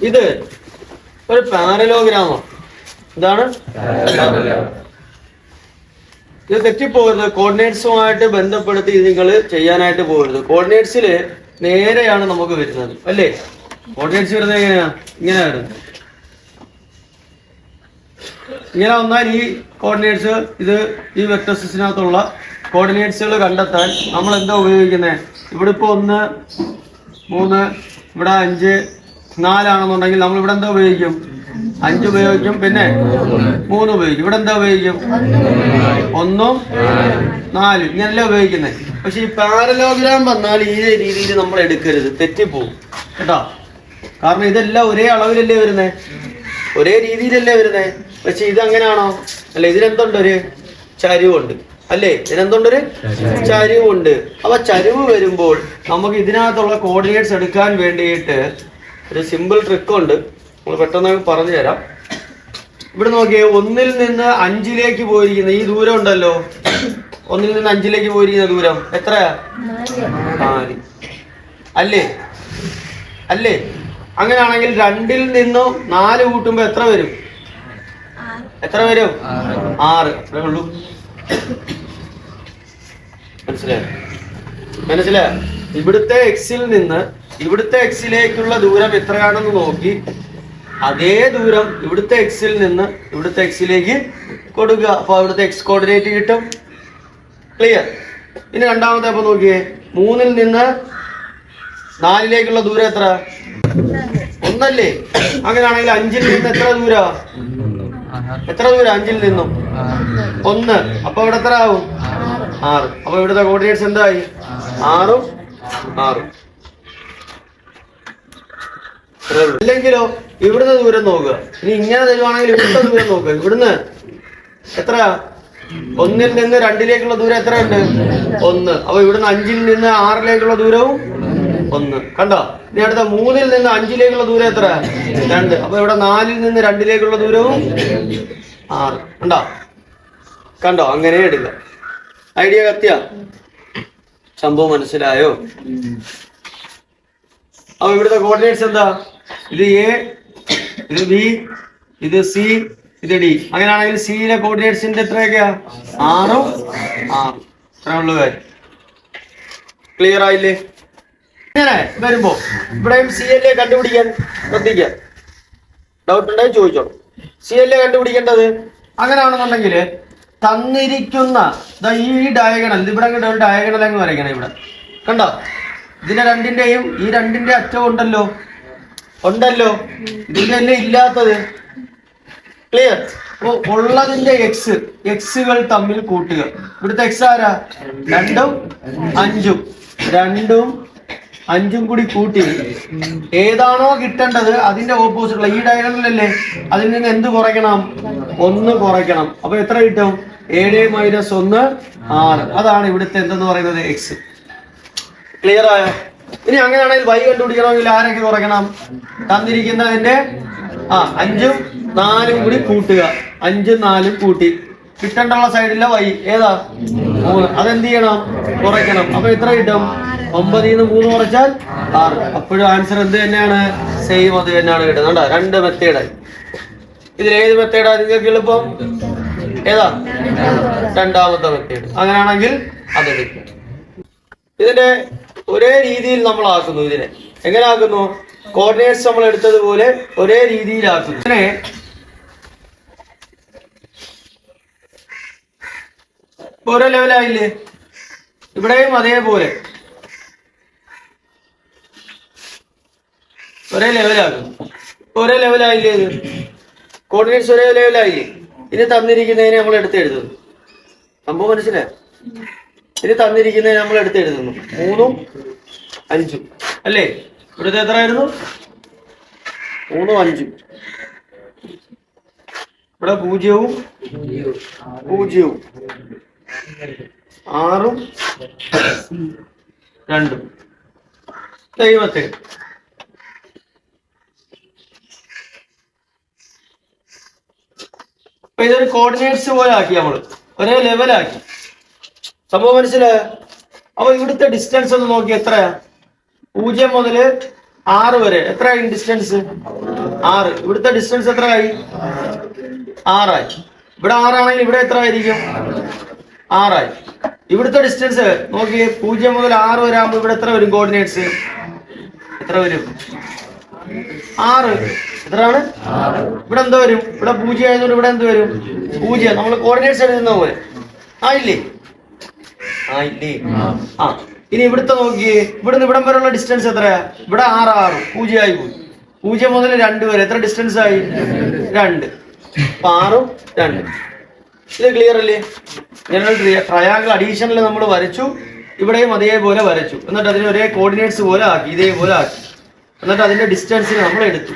ഇത് ഒരു പാരലോഗ്രാമോ. ഇതാണ് ഇത് തെറ്റിപ്പോകരുത്. കോർഡിനേറ്റ്സുമായിട്ട് ബന്ധപ്പെടുത്തി ഇത് നിങ്ങൾ ചെയ്യാനായിട്ട് പോകരുത്. കോർഡിനേറ്റ്സിൽ നേരെയാണ് നമുക്ക് വരുന്നത് അല്ലേ? കോർഡിനേറ്റ്സ് വരുന്നത് എങ്ങനെയാ? ഇങ്ങനെ വരുന്നത്. ഇങ്ങനെ വന്നാൽ ഈ കോർഡിനേറ്റ്സ് ഇത് ഈ വെക്ടർ സിസ്റ്റത്തിനകത്തുള്ള കോർഡിനേറ്റ്സുകൾ കണ്ടെത്താൻ നമ്മൾ എന്താ ഉപയോഗിക്കുന്നത്? ഇവിടെ ഇപ്പോൾ 1, 3, ഇവിടെ 5, 4 ആണെന്നുണ്ടെങ്കിൽ നമ്മൾ ഇവിടെ എന്താ ഉപയോഗിക്കും? 5 ഉപയോഗിക്കും, പിന്നെ 3 ഉപയോഗിക്കും. ഇവിടെ എന്താ ഉപയോഗിക്കും? 1, 4 ഇങ്ങനെയല്ലേ ഉപയോഗിക്കുന്നത്. പക്ഷെ ഈ പാരലോഗ്രാം വന്നാൽ ഈ രീതിയിൽ നമ്മൾ എടുക്കരുത്, തെറ്റിപ്പോവും കേട്ടോ. കാരണം ഇതെല്ലാം ഒരേ അളവിലല്ലേ വരുന്നേ, ഒരേ രീതിയിലല്ലേ വരുന്നേ. പക്ഷെ ഇതങ്ങനെയാണോ? അല്ല, ഇതിനെന്തുണ്ട്? ഒരു ചരിവുണ്ട് അല്ലേ? ഇതിനെന്തുണ്ടൊരു ചരിവുണ്ട്. അപ്പൊ ചരിവ് വരുമ്പോൾ നമുക്ക് ഇതിനകത്തുള്ള കോർഡിനേറ്റ്സ് എടുക്കാൻ വേണ്ടിയിട്ട് ഒരു സിമ്പിൾ ട്രിക്ക് ഉണ്ട്. നമ്മൾ പെട്ടെന്ന് പറഞ്ഞു തരാം. ഇവിടെ നോക്കിയേ, 1ൽ നിന്ന് 5ലേക്ക് പോയിരിക്കുന്ന ഈ ദൂരം ഉണ്ടല്ലോ. 1ൽ നിന്ന് 5ലേക്ക് പോയിരിക്കുന്ന ദൂരം എത്രയാ? 4 അല്ലേ? അല്ലേ? അങ്ങനെയാണെങ്കിൽ 2ൽ നിന്നും 4 കൂട്ടുമ്പോ എത്ര വരും? എത്ര വരും? 6. അത്രേ ഉള്ളൂ. മനസ്സിലായോ? ഇവിടുത്തെ എക്സിൽ നിന്ന് ഇവിടുത്തെ എക്സിലേക്കുള്ള ദൂരം എത്രയാണെന്ന് നോക്കി അതേ ദൂരം ഇവിടുത്തെ എക്സിൽ നിന്ന് ഇവിടുത്തെ എക്സിലേക്ക് കൊടുക്കുക. അപ്പൊ അവിടുത്തെ എക്സ് കോർഡിനേറ്റ് കിട്ടും. ക്ലിയർ? ഇനി രണ്ടാമത്തെ അപ്പൊ നോക്കിയേ, 3ൽ നിന്ന് 4ലേക്കുള്ള ദൂരം എത്ര? 1 അല്ലേ? അങ്ങനെയാണെങ്കിൽ 5ൽ നിന്ന് എത്ര ദൂരം? 5ൽ നിന്നും 1. അപ്പൊ ഇവിടെ എത്ര ആവും? 6. അപ്പൊ ഇവിടുത്തെ കോർഡിനേറ്റ്സ് എന്തായി? 6 ഉം 6. ഇല്ലെങ്കിലോ ഇവിടുന്ന് ദൂരം നോക്കുക. ഇനി ഇങ്ങനെ തരുവാണെങ്കിൽ ഇവിടുത്തെ ദൂരം നോക്കുക. ഇവിടുന്ന് എത്ര? 1ൽ നിന്ന് 2ലേക്കുള്ള ദൂരം എത്രയുണ്ട്? 1. അപ്പൊ ഇവിടുന്ന് 5ൽ നിന്ന് 6ലേക്കുള്ള ദൂരവും 1. കണ്ടോ? ഇനി അടുത്ത 3ൽ നിന്ന് 5ലേക്കുള്ള ദൂരം എത്ര? 2. അപ്പൊ ഇവിടെ 4ൽ നിന്ന് 2ലേക്കുള്ള ദൂരവും 6. കണ്ടോ? കണ്ടോ? അങ്ങനെ എടുക്കുക. ഐഡിയ കത്തിയ? സംഭവം മനസ്സിലായോ? അപ്പൊ ഇവിടുത്തെ കോർഡിനേറ്റ്സ് എന്താ? ഇത് എ, ഇത് ബി, ഇത് സി, ഇത് ഡി. അങ്ങനെയാണെങ്കിൽ സിയിലെ കോർഡിനേറ്റ്സിന്റെ എത്രയൊക്കെയാ? 6 ഉം 6. ഇത്രേ ഉള്ളൂ കാര്യം. ക്ലിയർ ആയില്ലേ? ഇങ്ങനെ വരുമ്പോ ഇവിടെയും സി എൽ എ കണ്ടുപിടിക്കാൻ ശ്രദ്ധിക്കുക. ഡൗട്ട് ഉണ്ടെങ്കിൽ ചോദിച്ചോളൂ. സി എൽ എ കണ്ടുപിടിക്കേണ്ടത് അങ്ങനെയാണെന്നുണ്ടെങ്കിൽ തന്നിരിക്കുന്ന ഈ ഡയഗണൽ, ഇവിടെ അങ്ങോട്ട് ഒരു ഡയഗണൽ അങ്ങ് വരയ്ക്കണം. ഇവിടെ കണ്ടോ? ഇതിന്റെ രണ്ടിന്റെയും ഈ രണ്ടിന്റെ അറ്റം ഉണ്ടല്ലോ, ഇതിന്റെ തന്നെ ഇല്ലാത്തത്. ക്ലിയർ? അപ്പൊ ഉള്ളതിന്റെ എക്സുകൾ തമ്മിൽ കൂട്ടുക. ഇവിടുത്തെ എക്സ് ആരാ? 2 ഉം 5 ഉം. 2 ഉം 5 ഉം കൂടി കൂട്ടി ഏതാണോ കിട്ടേണ്ടത് അതിന്റെ ഓപ്പോസിറ്റുള്ള ഈ ഡയഗണലല്ലേ, അതിൽ നിന്ന് എന്ത് കുറയ്ക്കണം? 1 കുറയ്ക്കണം. അപ്പൊ എത്ര കിട്ടും? 7 - 1 6. അതാണ് ഇവിടുത്തെ എന്തെന്ന് പറയുന്നത്? എക്സ്. ക്ലിയർ ആയോ? ഇനി അങ്ങനെയാണെങ്കിൽ y കണ്ടുപിടിക്കണമെങ്കിൽ ആരൊക്കെ കുറയ്ക്കണം? തന്നിരിക്കുന്നതിന്റെ 5 ഉം 4 ഉം കൂടി കൂട്ടുക. 5 ഉം 4 ഉം കൂട്ടി കിട്ടേണ്ടുള്ള സൈഡിലെ y ഏതാ? 3. അതെന്ത് ചെയ്യണം? കുറയ്ക്കണം. അപ്പൊ എത്ര കിട്ടും? 9ൽ നിന്ന് 3 കുറച്ചാൽ 6. അപ്പോഴും ആൻസർ എന്ത് തന്നെയാണ്? സെയിം അത് തന്നെയാണ് കിട്ടുന്നത്. 2 മെത്തേഡായി. ഇതിൽ ഏത് മെത്തേഡാ നിങ്ങൾക്ക് എളുപ്പം? ഏതാ? രണ്ടാമത്തെ മെത്തേഡ്. അങ്ങനെയാണെങ്കിൽ അതെടുക്കും. ഇതിന്റെ ഒരേ രീതിയിൽ നമ്മൾ ആക്കുന്നു. ഇതിനെ എങ്ങനെ ആക്കുന്നു? കോർഡിനേറ്റ്സ് നമ്മൾ എടുത്തതുപോലെ ഒരേ രീതിയിലാക്കുന്നു. ഇതിനെ ഒരേ ലെവലായില്ലേ? ഇവിടെയും അതേപോലെ ഒരേ ലെവലാകുന്നു. ഒരേ ലെവലായില്ലേ? ഇത് കോർഡിനേറ്റ്സ് ഒരേ ലെവലായില്ലേ? ഇനി തന്നിരിക്കുന്നതിനെ നമ്മൾ എടുത്തെഴുതുന്നു. സംഭവം മനസ്സിലായോ? ഇനി തന്നിരിക്കുന്നതിനെ നമ്മൾ എടുത്തെഴുതുന്നു. 3 ഉം 5 ഉം അല്ലേ? ഇവിടുത്തെ എത്രയായിരുന്നു? 3 ഉം 5 ഉം. ഇവിടെ 0 ഉം 0 ഉം 6 ഉം 2 ഉം. ദൈവത്തെ അപ്പൊ ഇതൊരു കോർഡിനേറ്റ്സ് പോലെ ആക്കി, നമ്മള് ഒരേ ലെവലാക്കി. സംഭവം മനസ്സിലായോ? അപ്പൊ ഇവിടുത്തെ ഡിസ്റ്റൻസ് ഒന്ന് നോക്കി എത്രയാ? 0 മുതൽ 6 വരെ എത്രയായി ഡിസ്റ്റൻസ്? 6. ഇവിടുത്തെ ഡിസ്റ്റൻസ് എത്രയായി? 6 ആയി. ഇവിടെ 6 ആണെങ്കിൽ ഇവിടെ എത്ര ആയിരിക്കും? 6 ആയി. ഇവിടുത്തെ ഡിസ്റ്റൻസ് നോക്കിയേ, 0 മുതൽ 6 വരെ ആകുമ്പോൾ ഇവിടെ എത്ര വരും? കോർഡിനേറ്റ്സ് എത്ര വരും? 6. എത്രയാണ്? ഇവിടെ എന്തോ വരും? ഇവിടെ 0 ആയതുകൊണ്ട് ഇവിടെ എന്ത് വരും? 0. നമ്മൾ കോർഡിനേറ്റ്സ് എഴുതുന്ന പോലെ ആയില്ലേ? ആയില്ലേ? ആ, ഇനി ഇവിടുത്തെ നോക്കിയേ, ഇവിടുന്ന് ഇവിടം വരെയുള്ള ഡിസ്റ്റൻസ് എത്രയാ? ഇവിടെ 6 0 ആയി പോയി. 0 മുതൽ 2 വരെ എത്ര ഡിസ്റ്റൻസ് ആയി? 2. അപ്പൊ 6ഉം 2. ഇത് ക്ലിയർ അല്ലേ? ഞങ്ങൾ ട്രയാങ്കിൾ അഡീഷനിൽ നമ്മൾ വരച്ചു, ഇവിടെയും അതേപോലെ വരച്ചു. എന്നിട്ട് അതിന് ഒരേ കോർഡിനേറ്റ്സ് പോലെ ആക്കി, ഇതേപോലെ ആക്കി. എന്നിട്ട് അതിന്റെ ഡിസ്റ്റൻസിന് നമ്മൾ എടുത്തു.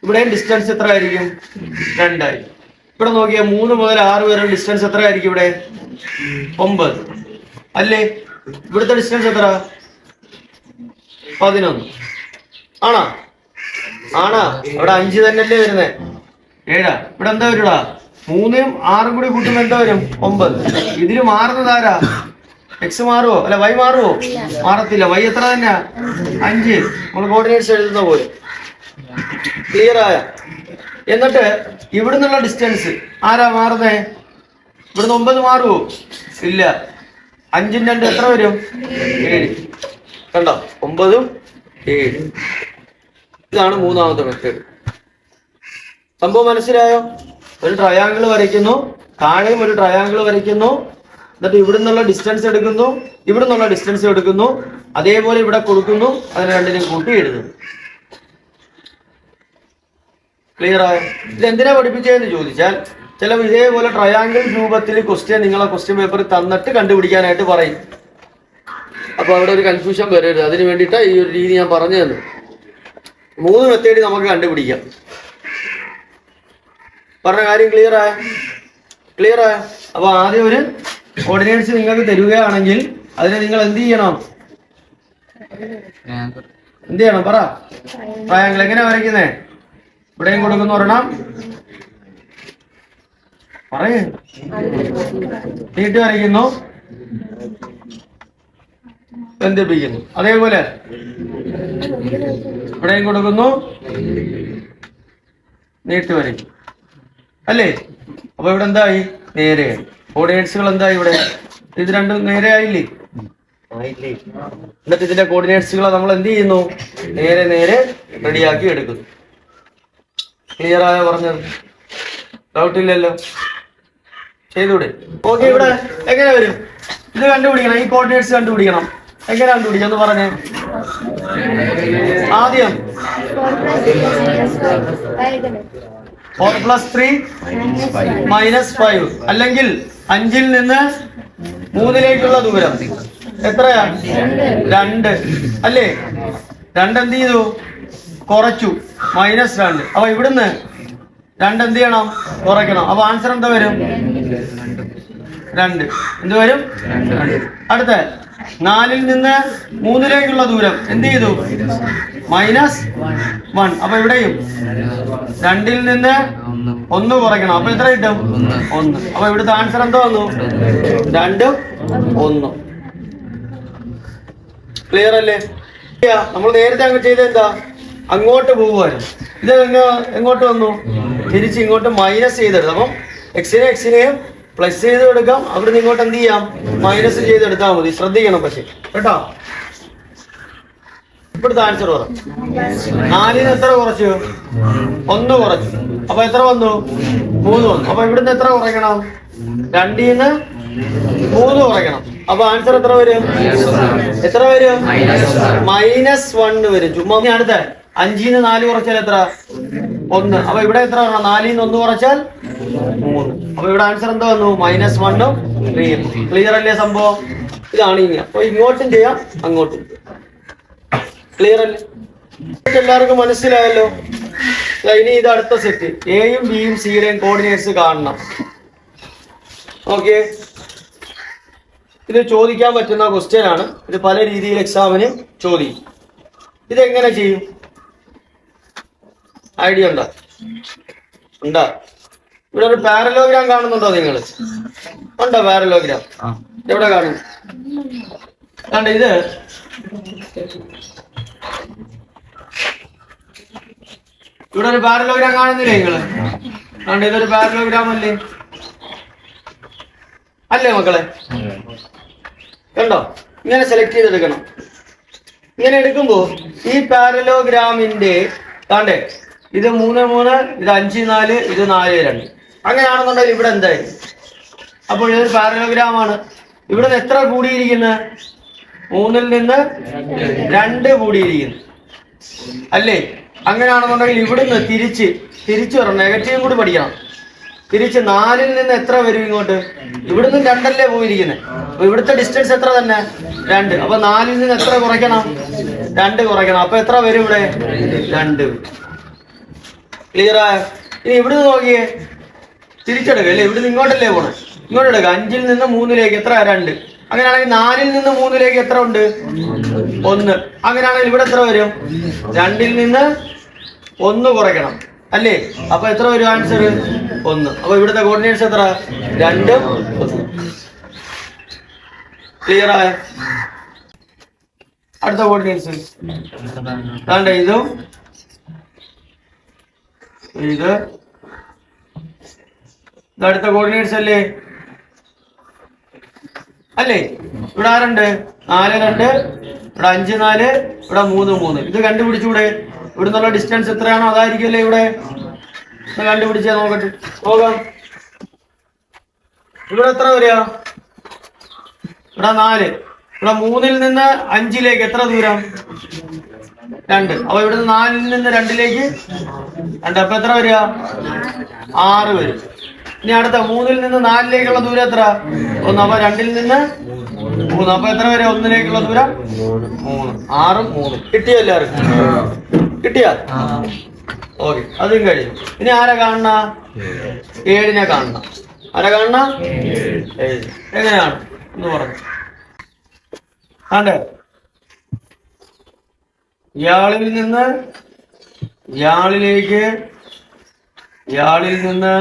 ഇവിടെയും ഡിസ്റ്റൻസ് എത്ര ആയിരിക്കും? 2 ആയിരിക്കും. ഇവിടെ നോക്കിയാൽ 3 മുതൽ 6 വരെ ഡിസ്റ്റൻസ് എത്ര ആയിരിക്കും? ഇവിടെ 9 അല്ലേ? ഇവിടുത്തെ ഡിസ്റ്റൻസ് എത്ര? 11 ആണോ? ആണോ? അവിടെ 5 തന്നെയല്ലേ വരുന്നേ? 7. ഇവിടെ എന്താ വരുടാ? 3ഉം 6ഉം കൂടി കൂട്ടുമ്പോൾ എന്താ വരും? 9. ഇതിന് മാറുന്നത് ആരാ? എക്സ് മാറുവോ? അല്ല വൈ മാറുവോ? മാറത്തില്ല. വൈ എത്ര തന്നെയാ? 5. നമ്മൾ കോർഡിനേറ്റ്സ് എഴുതുന്ന പോലെ. ക്ലിയർ ആയ? എന്നിട്ട് ഇവിടുന്നുള്ള ഡിസ്റ്റൻസ് ആരാ മാറുന്നേ? ഇവിടുന്ന് 9 മാറുവോ? ഇല്ല. 5ഉം 2 എത്ര വരും? 7. കണ്ടോ? 9ഉം 7. ഇതാണ് മൂന്നാമത്തെ മെത്തേഡ്. സംഭവം മനസ്സിലായോ? ഒരു ട്രയാങ്കിൾ വരയ്ക്കുന്നു, താഴെയും ഒരു ട്രയാങ്കിൾ വരയ്ക്കുന്നു, എന്നിട്ട് ഇവിടുന്നുള്ള ഡിസ്റ്റൻസ് എടുക്കുന്നു, ഇവിടുന്നുള്ള ഡിസ്റ്റൻസ് എടുക്കുന്നു, അതേപോലെ ഇവിടെ കൊടുക്കുന്നു, അതിനെ രണ്ടിനും കൂട്ടി എഴുതുന്നു. ക്ലിയർ ആയോ? ഇത് എന്തിനാ പഠിപ്പിച്ചതെന്ന് ചോദിച്ചാൽ, ചിലപ്പോൾ ഇതേപോലെ ട്രയാങ്കിൾ രൂപത്തിൽ ക്വസ്റ്റ്യൻ നിങ്ങളെ ക്വസ്റ്റ്യൻ പേപ്പർ തന്നിട്ട് കണ്ടുപിടിക്കാനായിട്ട് പറയും. അപ്പൊ അവിടെ ഒരു കൺഫ്യൂഷൻ വരരുത്, അതിന് വേണ്ടിയിട്ടാണ് ഈ ഒരു രീതി ഞാൻ പറഞ്ഞു തന്നു. 3 മെത്തേഡ് നമുക്ക് കണ്ടുപിടിക്കാം. പറഞ്ഞ കാര്യം ക്ലിയർ ആയ? ക്ലിയർ ആയ? അപ്പൊ ആദ്യം ഒരു കോർഡിനേറ്റ്സ് നിങ്ങൾക്ക് തരികയാണെങ്കിൽ അതിനെ നിങ്ങൾ എന്ത് ചെയ്യണം? എന്ത് ചെയ്യണം? പറ. ട്രയാങ്കിൾ എങ്ങനെ വരയ്ക്കുന്നേ? ഇവിടെയും കൊടുക്കുന്ന ഒരെണ്ണം പറയേ, നീട്ടി വരയ്ക്കുന്നു, ബന്ധിപ്പിക്കുന്നു. അതേപോലെ ഇവിടെയും കൊടുക്കുന്നു, നീട്ടി വരയ്ക്കും അല്ലേ? അപ്പൊ ഇവിടെ എന്തായി? നേരെയായി. കോർഡിനേറ്റ്സുകൾ എന്തായി? ഇവിടെ ഇത് രണ്ടും നേരെ ആയില്ലേ? ആയില്ലേ? എന്നിട്ട് ഇതിന്റെ കോർഡിനേറ്റ്സുകളെ നമ്മൾ എന്ത് ചെയ്യുന്നു? നേരെ നേരെ റെഡിയാക്കി എടുക്കുന്നു. ക്ലിയർ ആയോ പറഞ്ഞത്? ഡൗട്ട് ഇല്ലല്ലോ? ചെയ്തൂടെ? ഓക്കെ. ഇവിടെ എങ്ങനെ വരും? ഇത് കണ്ടുപിടിക്കണം, ഈ കോർഡിനേറ്റ്സ് കണ്ടുപിടിക്കണം. എങ്ങനെ കണ്ടുപിടിക്കാം എന്ന് പറഞ്ഞേ. ആദ്യം 4 + 3 -5, അല്ലെങ്കിൽ 5ൽ നിന്ന് 3ലേക്കുള്ള ദൂരം എത്രയാ? 2 അല്ലേ? 2 എന്ത് ചെയ്തു? കുറച്ചു, -2. അപ്പൊ ഇവിടുന്ന് 2 എന്ത് ചെയ്യണം? കുറയ്ക്കണം. അപ്പൊ ആൻസർ എന്താ വരും? 2. എന്ത് വരും? അടുത്ത 4ൽ നിന്ന് 3ലേക്കുള്ള ദൂരം എന്ത് ചെയ്തു? -1. അപ്പൊ ഇവിടെയും 2ൽ നിന്ന് 1 കുറയ്ക്കണം. അപ്പൊ എത്ര കിട്ടും? 1. അപ്പൊ ഇവിടുത്തെ ആൻസർ എന്താ വന്നു? 2ഉം 1ഉം. ക്ലിയർ അല്ലേ? നമ്മൾ നേരത്തെ അങ്ങ് ചെയ്ത എന്താ? അങ്ങോട്ട് പോകുമായിരുന്നു. ഇത് എങ്ങോട്ട് വന്നു? തിരിച്ച് ഇങ്ങോട്ട് മൈനസ് ചെയ്തെടുത്തു. അപ്പം എക്സിനെയും പ്ലസ് ചെയ്ത് എടുക്കാം, അവിടെ നിന്ന് ഇങ്ങോട്ട് എന്ത് ചെയ്യാം? മൈനസ് ചെയ്തെടുത്താൽ മതി. ശ്രദ്ധിക്കണം പക്ഷെ കേട്ടോ. ഇവിടുത്തെ ആൻസർ പറ. 4ന് എത്ര കുറച്ചു? 1 കുറച്ചു. അപ്പൊ എത്ര വന്നു? 3 വന്നു. അപ്പൊ ഇവിടുന്ന് എത്ര കുറയ്ക്കണം? 2ൽ നിന്ന് 3 കുറയ്ക്കണം. അപ്പൊ ആൻസർ എത്ര വരും? എത്ര വരും? -1 വരും. ചുമ്മാ. അടുത്ത 5ൽ നിന്ന് 4 കുറച്ചാൽ എത്ര? 1. അപ്പൊ ഇവിടെ എത്ര? 4ൽ നിന്ന് 1 കുറച്ചാൽ 3. അപ്പൊ ഇവിടെ ആൻസർ എന്താ വന്നു? -1ഉം 3ഉം. ക്ലിയർ അല്ലേ സംഭവം? ഇതാണ് ഇങ്ങനെ. അപ്പൊ ഇങ്ങോട്ടും ചെയ്യാം, അങ്ങോട്ടും. ക്ലിയർ അല്ലേ? എല്ലാവർക്കും മനസ്സിലായല്ലോ? ഇനി ഇത് അടുത്ത സെറ്റ്. എയും ബിയും സിയുടെയും കോർഡിനേറ്റ്സ് കാണണം. ഓക്കെ. ഇത് ചോദിക്കാൻ പറ്റുന്ന ക്വസ്റ്റ്യൻ ആണ്. ഇത് പല രീതിയിൽ എക്സാമിന് ചോദിക്കും. ഇതെങ്ങനെ ചെയ്യും? ഐഡിയ ഉണ്ടോ? ഉണ്ടാ? ഇവിടെ ഒരു പാരലോഗ്രാം കാണുന്നുണ്ടോ നിങ്ങൾ? ഉണ്ടോ പാരലോഗ്രാം? എവിടെ കാണും? കണ്ട ഇത് ഇവിടെ ഒരു പാരലോഗ്രാം കാണുന്നില്ലേ നിങ്ങള്? അതുകൊണ്ട് ഇതൊരു പാരലോഗ്രാം അല്ലേ? അല്ലേ മക്കളെ? കണ്ടോ? ഇങ്ങനെ സെലക്ട് ചെയ്തെടുക്കണം. ഇങ്ങനെ എടുക്കുമ്പോ ഈ പാരലോഗ്രാമിന്റെ കണ്ടേ, ഇത് 3 3, ഇത് 5 4, ഇത് 4 2. അങ്ങനെയാണെന്നുണ്ടെങ്കിൽ ഇവിടെ എന്തായി? അപ്പോൾ ഇതൊരു പാരലോഗ്രാമാണ്. ഇവിടെ നിന്ന് എത്ര കൂടിയിരിക്കുന്നത്? 3-ൽ നിന്ന് 2 കൂടിയിരിക്കുന്നു അല്ലേ? അങ്ങനെയാണെന്നുണ്ടെങ്കിൽ ഇവിടുന്ന് തിരിച്ചു വരണം. നെഗറ്റീവും കൂടി പഠിക്കണം. തിരിച്ച് 4-ൽ നിന്ന് എത്ര വരും ഇങ്ങോട്ട്? ഇവിടുന്ന് 2 പോയിരിക്കുന്നത്. അപ്പൊ ഇവിടുത്തെ ഡിസ്റ്റൻസ് എത്ര തന്നെ? 2. അപ്പൊ 4-ൽ നിന്ന് എത്ര കുറയ്ക്കണം? 2 കുറയ്ക്കണം. അപ്പൊ എത്ര വരും ഇവിടെ? 2. ക്ലിയർ ആയ? ഇനി ഇവിടുന്ന് നോക്കിയേ, തിരിച്ചെടുക്കുക അല്ലേ? ഇവിടുന്ന് ഇങ്ങോട്ടല്ലേ പോണേ? ഇങ്ങോട്ട് എടുക്കുക. 5-ൽ നിന്ന് 3-ലേക്ക് എത്ര? 2. അങ്ങനെയാണെങ്കിൽ 4-ൽ നിന്ന് 3-ലേക്ക് എത്ര ഉണ്ട്? 1. അങ്ങനെയാണെങ്കിൽ ഇവിടെ എത്ര വരും? 2-ൽ നിന്ന് 1 കുറയ്ക്കണം അല്ലേ? അപ്പൊ എത്ര വരും ആൻസർ? 1. അപ്പൊ ഇവിടുത്തെ കോർഡിനേറ്റ്സ് എത്ര? 2 1. ക്ലിയർ ആയ? അടുത്ത കോർഡിനേറ്റ്സ് വേണ്ട. ഇതും ഇത് അടുത്ത കോർഡിനേറ്റ്സ് അല്ലേ? അല്ലേ? ഇവിടെ ആരുണ്ട്? 4 2, ഇവിടെ 5 4, ഇവിടെ 3 3. ഇത് കണ്ടുപിടിച്ചൂടെ? ഇവിടെ നിന്നുള്ള ഡിസ്റ്റൻസ് എത്രയാണോ അതായിരിക്കുമല്ലേ ഇവിടെ? കണ്ടുപിടിച്ചാ നോക്കട്ടെ. നോക്കാം. ഇവിടെ എത്ര വരിക? ഇവിടെ 4. ഇവിടെ 3-ൽ നിന്ന് 5-ലേക്ക് എത്ര ദൂരം? 2. അപ്പൊ ഇവിടുന്ന് 4-ൽ നിന്ന് 2-ലേക്ക് 2. അപ്പൊ എത്ര വരിക? 6 വരും. ഇനി അടുത്ത 3-ൽ നിന്ന് 4-ലേക്കുള്ള ദൂരം എത്ര? 1. അപ്പൊ 2-ൽ നിന്ന് 3. അപ്പൊ എത്ര വരെ? 1-ലേക്കുള്ള ദൂരം 3. 6 3. കിട്ടിയോ എല്ലാവർക്കും? കിട്ടിയാ? ഓക്കെ, അതും കഴിഞ്ഞു. ഇനി ആരാ കാണണ? 7-നെ കാണണം. ആരാ കാണണ? 7. എങ്ങനെയാണ് എന്ന് പറഞ്ഞു ആണ്ടേ? ഇയാളിൽ നിന്ന് ഇയാളിലേക്ക്, ഇയാളിൽ നിന്ന്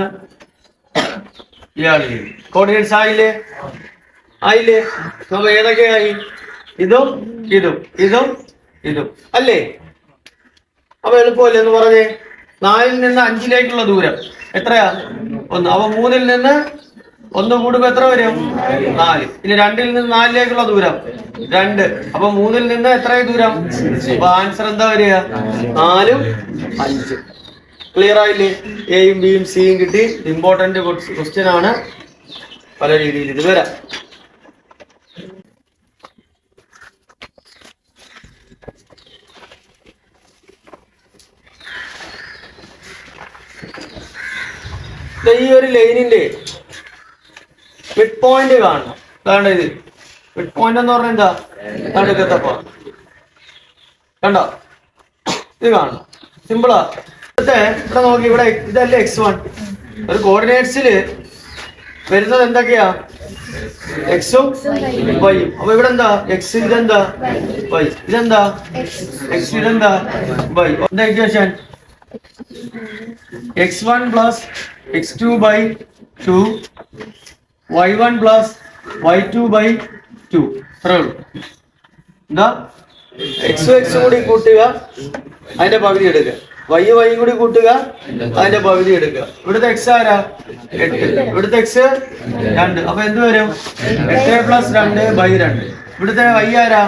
ഇയാളിലേക്ക് കോർഡിനേറ്റ്സ് ആയില്ലേ? ആയില്ലേ? അപ്പൊ ഏതൊക്കെയായി? ഇതും ഇതും ഇതും ഇതും അല്ലേ? അപ്പൊ എളുപ്പമല്ലേ എന്ന് പറഞ്ഞേ? 4-ൽ നിന്ന് 5-ലേക്കുള്ള ദൂരം എത്രയാ? 1. അപ്പൊ 3-ൽ നിന്ന് 1 കൂടുമ്പോ എത്ര വരും? 4. ഇനി 2-ൽ നിന്ന് 4-ലേക്കുള്ള ദൂരം 2. അപ്പൊ 3-ൽ നിന്ന് എത്രയായി ദൂരം? അപ്പൊ ആൻസർ എന്താ വരിക? 4 5. ക്ലിയർ ആയില്ലേ? എയും ബിയും സിയും കിട്ടി. ഇമ്പോർട്ടന്റ് ക്വസ്റ്റ്യൻ ആണ്. പല രീതിയിൽ ഇത് വരാം. ഈ ഒരു ലൈനിന്റെ മിഡ് പോയിന്റ് കാണണം. അതാണ് ഇത് മിഡ് പോയിന്റ് എന്ന് പറഞ്ഞാൽ എന്താ? നടുക്കത്തപ്പ കണ്ടോ? ഇത് കാണണം. സിമ്പിളാ. ഇവിടെ നോക്കി, ഇവിടെ ഇതല്ലേ x1. ഒരു കോർഡിനേറ്റ്സില് വരുന്നത് എന്തൊക്കെയാ? എക്സും വൈയും. അപ്പൊ ഇവിടെ എന്താ? എക്സ്, ഇതെന്താ? വൈ. ഇതെന്താ? എക്സ്, ഇതെന്താ? വൈ. എന്താ equation? x1 plus x2 by 2 y1 plus y2 by 2. അത്രേ ഉള്ളൂ. എന്താ? എക്സും എക്സും കൂടി കൂട്ടുക, അതിന്റെ പകുതി എടുക്കുക. വൈയും കൂടി കൂട്ടുക, അതിന്റെ പകുതി എടുക്കുക. ഇവിടുത്തെ എക്സ് ആരാ? 8. ഇവിടുത്തെ എക്സ് 2. അപ്പൊ എന്ത് വരും? 8 പ്ലസ് 2 ബൈ 2. ഇവിടുത്തെ വൈ ആരാ?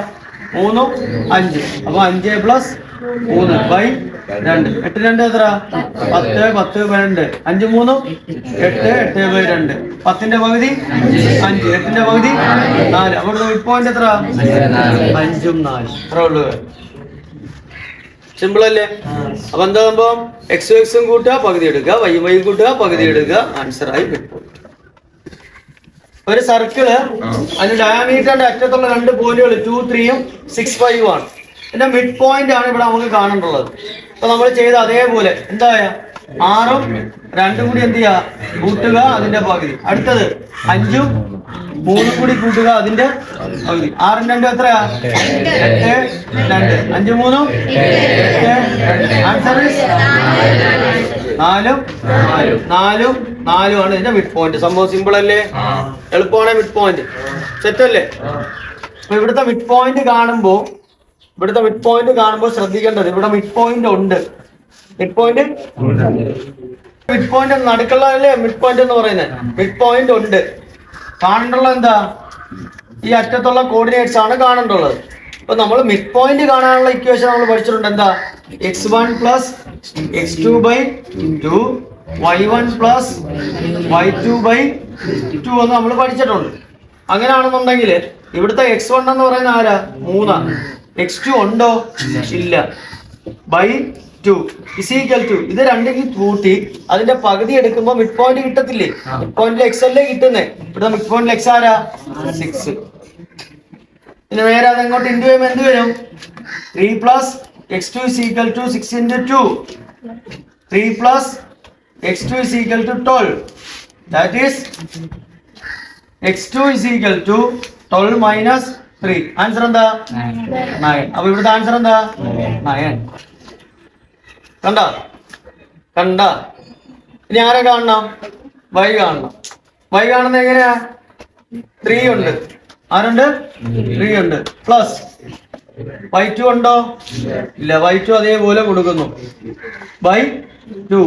3 5. അപ്പൊ 5 പ്ലസ് 3 ബൈ 2. 8 2 എത്ര? 10 10 ബൈ 2. 5 3 8 8 ബൈ 2. 10-ന്റെ പകുതി 5. 8-ന്റെ പകുതി 4. അപ്പൊ മിഡ് പോയിന്റ് എത്ര? 5 4. അത്രേ ഉള്ളൂ. സിമ്പിൾ അല്ലേ? അപ്പൊ എന്താ സംഭവം? എക്സും എക്സും കൂട്ടുക, പകുതി എടുക്കുക. വൈയും കൂട്ടുക, പകുതി എടുക്കുക. ആൻസർ ആയി മിഡ് പോയിന്റ്. ഒരു സർക്കിള്, അതിന്റെ ഡയമീറ്ററിന്റെ അറ്റത്തുള്ള 2 പോയിന്റുകൾ 2 3 6 5 ആണ്. ഇതിന്റെ മിഡ് പോയിന്റ് ആണ് ഇവിടെ നമുക്ക് കാണേണ്ടുള്ളത്. അപ്പൊ നമ്മൾ ചെയ്ത അതേപോലെ എന്തായ 6ഉം 2 കൂടി എന്ത് ചെയ്യാ? കൂട്ടുക, അതിന്റെ പകുതി. അടുത്തത് 5ഉം 3 കൂടി കൂട്ടുക, അതിന്റെ പകുതി. 6ഉം 2 എത്രയാ? 8 2. 5 3 8. ആൻസർ 4 4 4 ആണ് ഇതിന്റെ മിഡ് പോയിന്റ്. സംഭവം സിമ്പിൾ അല്ലേ? എളുപ്പമാണ് മിഡ് പോയിന്റ്. സെറ്റ് അല്ലേ? അപ്പൊ ഇവിടുത്തെ മിഡ് പോയിന്റ് കാണുമ്പോ ശ്രദ്ധിക്കേണ്ടത്, ഇവിടെ മിഡ് പോയിന്റ് ഉണ്ട്. മിഡ് പോയിന്റ് നടുക്കുള്ളതല്ലേ മിഡ് പോയിന്റ് എന്ന് പറയുന്നത്. മിഡ് പോയിന്റ് ഉണ്ട്. കാണേണ്ടുള്ളത് എന്താ? ഈ അറ്റത്തുള്ള കോർഡിനേറ്റ്സ് ആണ് കാണേണ്ടുള്ളത്. അപ്പൊ നമ്മൾ മിഡ് പോയിന്റ് കാണാനുള്ള ഇക്വേഷൻ നമ്മൾ പഠിച്ചിട്ടുണ്ട്. എന്താ? x1 plus x2 by 2 y1 plus y2 by 2 എന്ന് നമ്മൾ പഠിച്ചിട്ടുണ്ട്. അങ്ങനെയാണെന്നുണ്ടെങ്കിൽ ഇവിടുത്തെ x1 എന്ന് പറയുന്ന ആരാ? 3. x2 ഉണ്ടോ? ഇല്ല. ബൈ 2 ഇസ് ഈക്വൽ ടു ഇത് രണ്ടും കൂട്ടി അതിന്റെ പകുതി എടുക്കുമ്പോൾ മിഡ് പോയിന്റ് കിട്ടത്തില്ലേ? മിഡ് പോയിന്റിൽ x അല്ലേ കിട്ടുന്നേ. ഇവിടെ മിഡ് പോയിന്റിൽ x ആരാ? 6. ഇനി നേരെ അത് എങ്ങോട്ട് ഇൻറ്റു ചെയ്യുമ്പോൾ എന്ത് വരും? 3 plus x2 is equal to 6 into 2. 3 plus x2 is equal to 12. That is x2 is equal to 12 minus 3. Answer എന്താ? 9. അപ്പൊ ഇവിടുത്തെ ആൻസർ എന്താ? 9. കണ്ട ഇനി ആരെ കാണണം? y കാണണം. y കാണുന്നത് എങ്ങനെയാ? 3 ഉണ്ട്. ആരുണ്ട്? 3 ഉണ്ട്. പ്ലസ് y2 ഉണ്ടോ? ഇല്ല. y2 അതേപോലെ കൊടുക്കുന്നു. ബൈ 2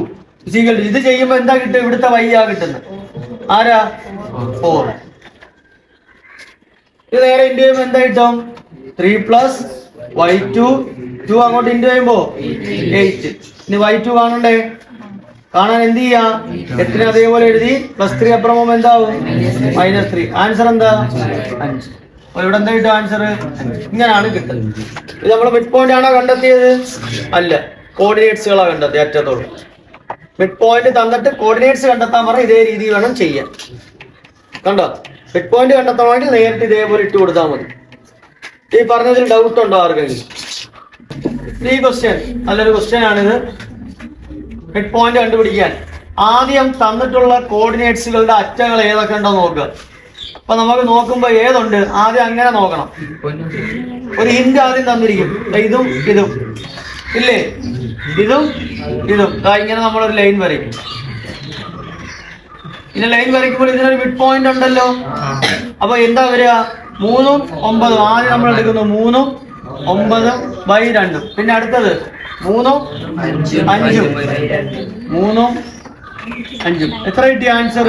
ഇത് ചെയ്യുമ്പോ എന്താ കിട്ടും? ഇവിടുത്തെ y ആ കിട്ടുന്നത്. ആരാ? 4. ഇത് നേരെ ഇൻറ്റു ചെയ്യുമ്പോ എന്താ കിട്ടും? 3 പ്ലസ് y2 2 അങ്ങോട്ട് ഇൻറ്റു ചെയ്യുമ്പോ 8. ഇനി y2 കാണണ്ടേ? കാണാൻ എന്ത് ചെയ്യാ? എത്ര അതേപോലെ എഴുതി +3 അപ്പുറം എന്താവും? -3. ആൻസർ എന്താ? 5. അപ്പൊ ഇവിടെ എന്താ കിട്ടും? ആൻസർ ഇങ്ങനെയാണ് കിട്ടുന്നത്. ഇത് നമ്മൾ മിഡ് പോയിന്റ് ആണോ കണ്ടെത്തിയത്? അല്ല, കോർഡിനേറ്റ്സുകളാണ് കണ്ടെത്തിയത്. അറ്റത്തോളം മിഡ് പോയിന്റ് തന്നിട്ട് കോർഡിനേറ്റ്സ് കണ്ടെത്താൻ പറഞ്ഞാൽ ഇതേ രീതി വേണം ചെയ്യാൻ. കണ്ടോ? മിഡ് പോയിന്റ് കണ്ടെത്തണമെങ്കിൽ നേരിട്ട് ഇതേപോലെ ഇട്ട് കൊടുത്താൽ മതി. ഈ പറഞ്ഞതിൽ ഡൗട്ട് ഉണ്ടോ ആർക്കെങ്കിലും? ഈ ക്വസ്റ്റ്യൻ നല്ലൊരു ക്വസ്റ്റ്യൻ ആണിത്. മിഡ് പോയിന്റ് കണ്ടുപിടിക്കാൻ ആദ്യം തന്നിട്ടുള്ള കോർഡിനേറ്റ്സുകളുടെ അറ്റങ്ങൾ ഏതൊക്കെ ഉണ്ടോ നോക്കുക. അപ്പൊ നമുക്ക് നോക്കുമ്പോ ഏതുണ്ട് ആദ്യം അങ്ങനെ നോക്കണം. ഒരു ഹിന്റ് ആദ്യം തന്നിരിക്കും. ഇതും ഇതും ഇല്ലേ? ഇതും ഇങ്ങനെ നമ്മളൊരു ലൈൻ വരയ്ക്കും. ഇനി ലൈൻ വരയ്ക്കുമ്പോൾ ഇതിനൊരു മിഡ് പോയിന്റ് ഉണ്ടല്ലോ. അപ്പൊ എന്താ വരിക? 3 9. ആദ്യം നമ്മൾ എടുക്കുന്നു 3 9 ബൈ 2. പിന്നെ അടുത്തത് 3 5 3 5. എത്ര കിട്ടി ആൻസർ?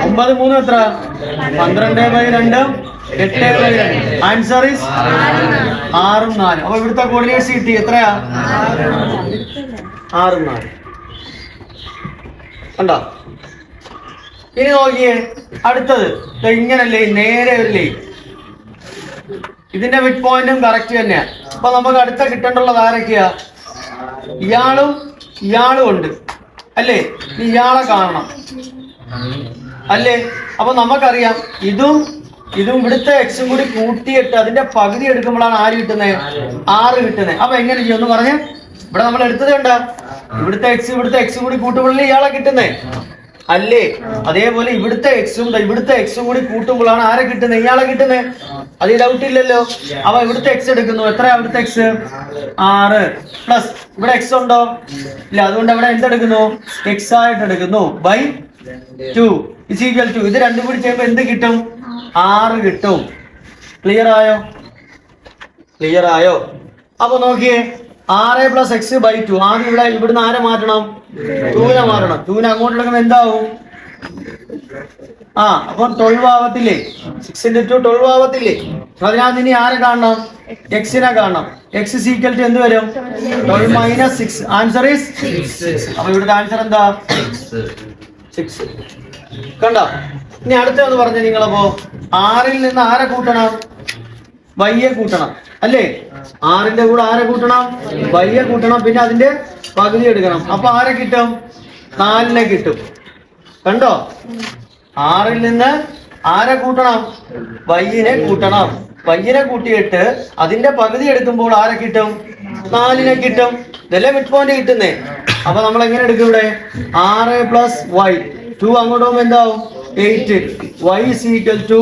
9 3 എത്ര? 12 ബൈ 2 8 ബൈ 2. Answer is 6 4. അപ്പൊ ഇവിടുത്തെ കോർഡിനേറ്റ്സ് കിട്ടി. എത്രയാ? 6 4. കണ്ടോ? ഇനി നോക്കിയേ അടുത്തത്. ഇങ്ങനല്ലേ? നേരെ ഒരു ലൈൻ. ഇതിന്റെ മിഡ് പോയിന്റും കറക്റ്റ് തന്നെയാ. അപ്പൊ നമുക്ക് അടുത്ത കിട്ടേണ്ടുള്ളത് ആരൊക്കെയാ? ഇയാളും ഉണ്ട് അല്ലേ? ഇയാളെ കാണണം അല്ലേ? അപ്പൊ നമുക്കറിയാം ഇതും ഇവിടുത്തെ എക്സും കൂടി കൂട്ടിയിട്ട് അതിന്റെ പകുതി എടുക്കുമ്പോഴാണ് ആര് കിട്ടുന്നത്? 6 കിട്ടുന്നത്. അപ്പൊ എങ്ങനെ ചെയ്യും ഒന്ന് പറഞ്ഞേ. ഇവിടെ നമ്മൾ എടുത്തത് കണ്ട ഇവിടുത്തെ എക്സും കൂടി കൂട്ടുമ്പോഴല്ലേ ഇയാളെ കിട്ടുന്നേ അല്ലേ? അതേപോലെ ഇവിടുത്തെ എക്സും കൂടി കൂട്ടുമ്പോഴാണ് ആരെ കിട്ടുന്നത്? ഇയാളെ കിട്ടുന്നത്. അത് ഡൗട്ട് ഇല്ലല്ലോ. അപ്പൊ ഇവിടുത്തെ എക്സ് എടുക്കുന്നു. എത്രയാ ഇവിടുത്തെ എക്സ്? 6 പ്ലസ് ഇവിടെ എക്സ് ഉണ്ടോ? ഇല്ല. അതുകൊണ്ട് ഇവിടെ എന്തെടുക്കുന്നു? എക്സ് ആയിട്ട് എടുക്കുന്നു. ബൈ 2 ഇസ് ഈക്വൽ ടു ഇത് രണ്ടും കൂടി ചെയ്യുമ്പോൾ എന്ത് കിട്ടും? 6 കിട്ടും. ക്ലിയർ ആയോ? അപ്പൊ നോക്കിയേ 6 പ്ലസ് എക്സ് ബൈ 2. ആദ്യം ഇവിടുന്ന് ആരെ മാറ്റണം? 2നെ മാറ്റണം. 2നെ അങ്ങോട്ട് എടുക്കുമ്പോൾ എന്താവും? അപ്പൊ 12 ആവത്തില്ലേ? 6 into 2 12 ആവത്തില്ലേ? അതിനകത്ത് ഇനി ആരെ കാണണം? എക്സിനെ കാണണം. എക്സ് ഇസ് ഈക്വൽ ടു എന്ത് വരും? 12 minus 6. Answer is 6. അപ്പൊ ഇവിടുത്തെ ആൻസർ എന്താ? 6. കണ്ടോ? ഇനി അടുത്തെന്ന് പറഞ്ഞ നിങ്ങളപ്പോ 6ൽ നിന്ന് ആരെ കൂട്ടണം? വൈയെ കൂട്ടണം അല്ലേ? 6ന്റെ കൂടെ ആരെ കൂട്ടണം? വൈയെ കൂട്ടണം. പിന്നെ അതിന്റെ പകുതി എടുക്കണം. അപ്പൊ ആരെ കിട്ടും? 4നെ കിട്ടും. കണ്ടോ? 6ൽ നിന്ന് ആരെ കൂട്ടണം? വൈയെ കൂട്ടണം. വൈയെ കൂട്ടിയിട്ട് അതിന്റെ പകുതി എടുക്കുമ്പോൾ ആരെ കിട്ടും? 4നെ കിട്ടും. ഇതല്ലേ മിഡ് പോയിന്റ് കിട്ടുന്നേ. അപ്പൊ നമ്മൾ എങ്ങനെ എടുക്കും? ഇവിടെ 6 പ്ലസ് y 2 അങ്ങോട്ട് പോകുമ്പോ എന്താവും? 8. y is equal to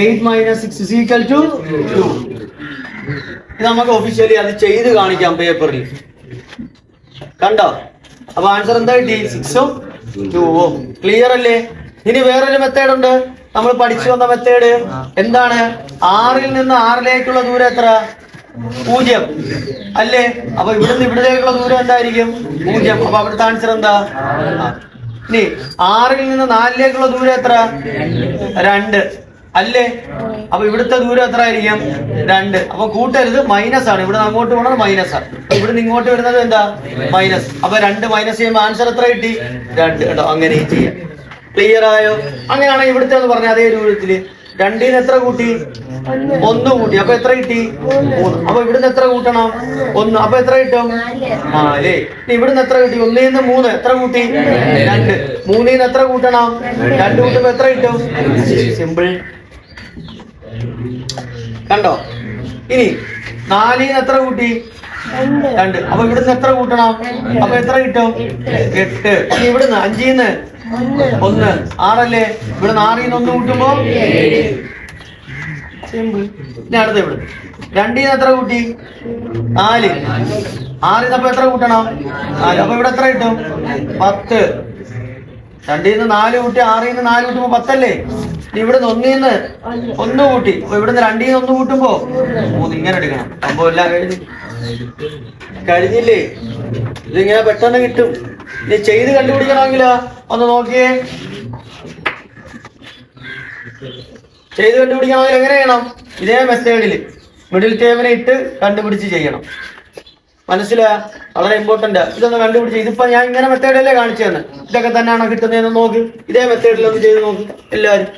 8 minus 6 is equal to 2. ഇത് നമുക്ക് ഒഫീഷ്യലി അത് ചെയ്ത് കാണിക്കാം പേപ്പറിൽ. കണ്ടോ? അപ്പൊ ആൻസർ എന്താ കിട്ടി? 6ഉം 2ഉം. ക്ലിയർ അല്ലേ? ഇനി വേറൊരു മെത്തേഡ് ഉണ്ട്. നമ്മൾ പഠിച്ചു വന്ന മെത്തേഡ് എന്താണ്? 6ൽ നിന്ന് 6ലേക്കുള്ള ദൂരം എത്ര? 0 അല്ലേ? അപ്പൊ ഇവിടുന്ന് ഇവിടത്തേക്കുള്ള ദൂരം എന്തായിരിക്കും? 0. അപ്പൊ അവിടുത്തെ ആൻസർ എന്താ? ഇനി 6ൽ നിന്ന് 4ലേക്കുള്ള ദൂരം എത്ര? 2 അല്ലേ? അപ്പൊ ഇവിടുത്തെ ദൂരം എത്ര ആയിരിക്കും? 2. അപ്പൊ കൂട്ടരുത്, മൈനസ് ആണ്. ഇവിടുന്ന് അങ്ങോട്ട് പോകണത് മൈനസ് ആണ്. ഇവിടുന്ന് ഇങ്ങോട്ട് വരുന്നത് എന്താ? മൈനസ്. അപ്പൊ 2 മൈനസ് ചെയ്യുമ്പോൾ ആൻസർ എത്ര കിട്ടി? 2 കേട്ടോ. അങ്ങനെ ചെയ്യാം. ക്ലിയർ ആയോ? അങ്ങനെയാണെങ്കിൽ ഇവിടുത്തെ എന്ന് പറഞ്ഞ അതേ രൂപത്തില് 2ന് എത്ര കൂട്ടി? 1 കൂട്ടി. അപ്പൊ എത്ര കിട്ടി? 3. അപ്പൊ ഇവിടുന്ന് എത്ര കൂട്ടണം? 1. അപ്പൊ എത്ര കിട്ടും? 4. ഇവിടുന്ന് എത്ര കിട്ടി? 1ൽ നിന്ന് 3 എത്ര കൂട്ടി? 2. 3ൽ നിന്ന് എത്ര കൂട്ടണം? 2 കൂട്ടുമ്പോ എത്ര കിട്ടും? സിമ്പിൾ. കണ്ടോ? ഇനി 4ൽ നിന്ന് എത്ര കൂട്ടി? 2. അപ്പൊ ഇവിടുന്ന് എത്ര കൂട്ടണം? അപ്പൊ എത്ര കിട്ടും? 8. ഇനി ഇവിടുന്ന് 5ൽ നിന്ന് 1 6 അല്ലേ? ഇവിടുന്ന് 6ൽ നിന്ന് 1 കൂട്ടുമ്പോ സിമ്പിൾ. ഇനി അടുത്ത ഇവിടെ 2ൽ നിന്ന് എത്ര കൂട്ടി? 4. 6ൽ നിന്ന് അപ്പൊ എത്ര കൂട്ടണം? 4. അപ്പൊ ഇവിടെ എത്ര കിട്ടും? 10. 2ൽ നിന്ന് 4 കൂട്ടി 6ൽ നിന്ന് 4 കൂട്ടുമ്പോ 10 അല്ലേ? ഇവിടുന്ന് 1ൽ നിന്ന് 1 കൂട്ടി. അപ്പൊ ഇവിടുന്ന് 2ൽ നിന്ന് 1 കൂട്ടുമ്പോ 3. ഇങ്ങനെ എടുക്കണം. സംഭവം എല്ലാം കഴിഞ്ഞില്ലേ? ഇതിങ്ങനെ പെട്ടെന്ന് കിട്ടും. ഇനി ചെയ്ത് കണ്ടുപിടിക്കണമെങ്കിലോ ഒന്ന് നോക്കിയേ. ചെയ്ത് കണ്ടുപിടിക്കണമെങ്കിൽ എങ്ങനെ ചെയ്യണം? ഇതേ മെത്തേഡില് മിഡിൽ ടേമിനെ ഇട്ട് കണ്ടുപിടിച്ച് ചെയ്യണം. മനസ്സിലാ? വളരെ ഇമ്പോർട്ടന്റ്. ഇതൊന്ന് കണ്ടുപിടിച്ച്, ഇതിപ്പോ ഞാൻ ഇങ്ങനെ മെത്തേഡല്ലേ കാണിച്ചു തന്നെ, ഇതൊക്കെ തന്നെയാണോ കിട്ടുന്നതെന്ന് നോക്ക്. ഇതേ മെത്തേഡിലൊന്ന് ചെയ്ത് നോക്ക് എല്ലാവരും.